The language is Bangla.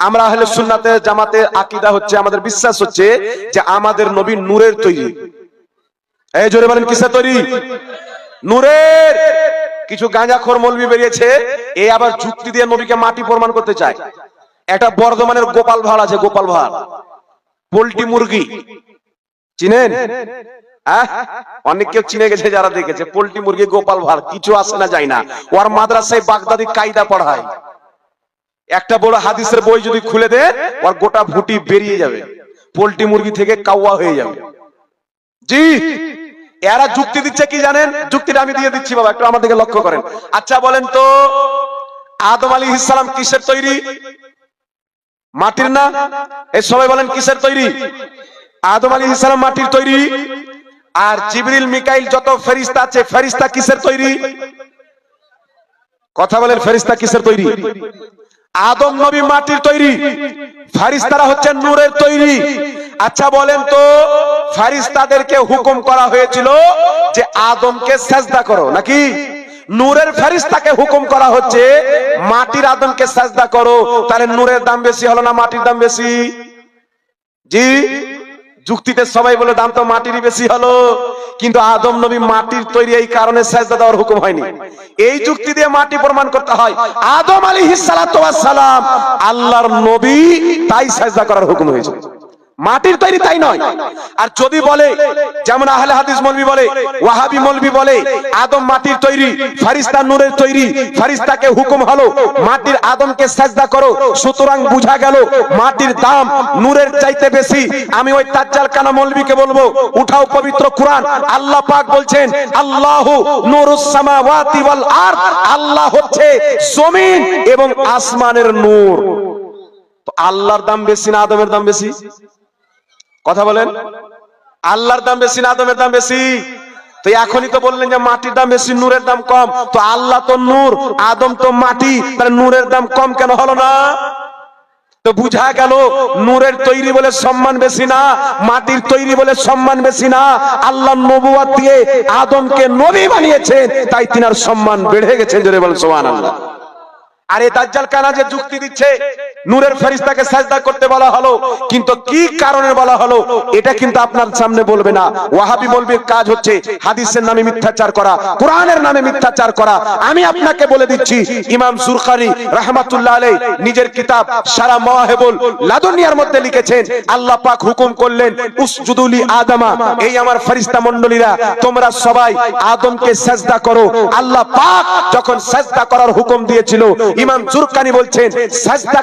আমরা আহলে সুন্নাতে জামাতে আকীদা হচ্ছে, আমাদের বিশ্বাস হচ্ছে যে আমাদের নবী নূরের তৈরি। এই জোরে বলেন কিসের তৈরি? নূরের। কিছু গাঁজাখোর মৌলবি বেরিয়েছে, এই আবার যুক্তি দিয়ে নবীকে মাটি প্রমাণ করতে চায়। একটা বর্ধমানের গোপাল ভাঁড় আছে, গোপাল ভাঁড়, পোল্ট্রি মুরগি চিনেন? অনেক কেউ চিনে গেছে যারা দেখেছে। পোল্ট্রি মুরগি গোপাল ভাঁড়, কিছু আসে না যায় না। ওর মাদ্রাসায় বাগদাদি কায়দা পড়ায়। একটা বড় হাদিসের বই যদি খুলে দেয়, ওর গোটা ভুটি বেরিয়ে যাবে, পোল্ট্রি মুরগি থেকে কাওয়া হয়ে যাবে। জি, এরা যুক্তি দিচ্ছে কি জানেন? যুক্তিটা আমি দিয়ে দিচ্ছি বাবা, একটু আমার দিকে লক্ষ্য করেন। আচ্ছা বলেন তো, আদম আলাইহিস সালাম কিসের তৈরি? মাটির না? এই সবাই বলেন কিসের তৈরি? আদম আলাইহিস সালাম মাটির তৈরি। আর জিবরিল মিকাইল যত ফেরেশতা আছে, ফেরেশতা কিসের তৈরি? কথা বলেন, ফেরেশতা কিসের তৈরি? আদম নবী মাটির তৈরি, ফেরেশতারা হচ্ছে নূরের তৈরি। আচ্ছা বলেন তো, ফেরেশতাদেরকে হুকুম করা হয়েছিল যে আদমকে সিজদা করো, নাকি নূরের ফেরেশতাকে হুকুম করা হচ্ছে মাটির আদমকে সিজদা করো? তাহলে নূরের দাম বেশি হলো না মাটির দাম বেশি? জি, যুক্তিতে সবাই বলে দাম তো মাটিরই বেশি হলো, কিন্তু আদম নবী মাটির তৈরি, এই কারণে সিজদা দেওয়ার হুকুম হয়নি। এই যুক্তি দিয়ে মাটি প্রমাণ করতে হয়। আদম আলাইহিস সালাতু ওয়াস সালাম আল্লাহর নবী, তাই সিজদা করার হুকুম হয়েছে, মাটির তৈরি তাই নয়। আর যদি বলে, যেমন আহলে হাদিস মৌলবি বলে, ওয়াহাবি মৌলবি বলে আদম মাটির তৈরি, ফেরেশতা নূরের তৈরি, ফেরেশতাকে হুকুম হলো মাটির আদমকে সিজদা করো, সুতরাং বুঝা গেল মাটির দাম নূরের চাইতে বেশি। আমি ওই দাজ্জাল কানা মৌলবিকে বলবো, উঠাও পবিত্র কুরআন, আল্লাহ পাক বলছেন আল্লাহু নূরুস সামাওয়াতি ওয়াল আরদ, আল্লাহ হচ্ছে জমিন এবং আসমানের নূর। তো আল্লাহর দাম বেশি না আদমের দাম বেশি? কথা বলেন, আল্লাহর দাম বেশি না আদমের দাম বেশি? তো এখনই তো বললেন যে মাটির দাম বেশি, নূরের দাম কম। তো আল্লাহ তো নূর, আদম তো মাটি, তাহলে নূরের দাম কম কেন হলো না? তো বুঝা গেল নূরের তৈরি বলে সম্মান বেশি না, মাটির তৈরি বলে সম্মান বেশি না। আল্লাহ নবুয়ত দিয়ে আদমকে নবী বানিয়েছেন, তাই তিনার সম্মান বেড়ে গেছে। জোরে বলেন সুবহানাল্লাহ। আর এই দাজ্জাল কানা যে যুক্তি দিচ্ছে নূরের ফেরেশতাকে সিজদা করতে বলা হলো, কিন্তু কি কারণে বলা হলো এটা কিন্তু আপনার সামনে বলবে না। ওয়াহাবি মৌলবীর কাজ হচ্ছে হাদিসের নামে মিথ্যাচার করা, কোরআনের নামে মিথ্যাচার করা। আমি আপনাকে বলে দিচ্ছি, ইমাম জুরকানি রাহমাতুল্লাহ আলাইহি নিজের কিতাব সারা মাওয়াহিবুল লাদুনিয়ার মধ্যে লিখেছেন, আল্লাহ পাক হুকুম করলেন উসজুদুলি আদমা, এই আমার ফেরেশতা মণ্ডলীরা তোমরা সবাই আদমকে সিজদা করো। আল্লাহ পাক যখন সিজদা করার হুকুম দিয়েছিল, ইমাম জুরকানি বলছেন সিজদা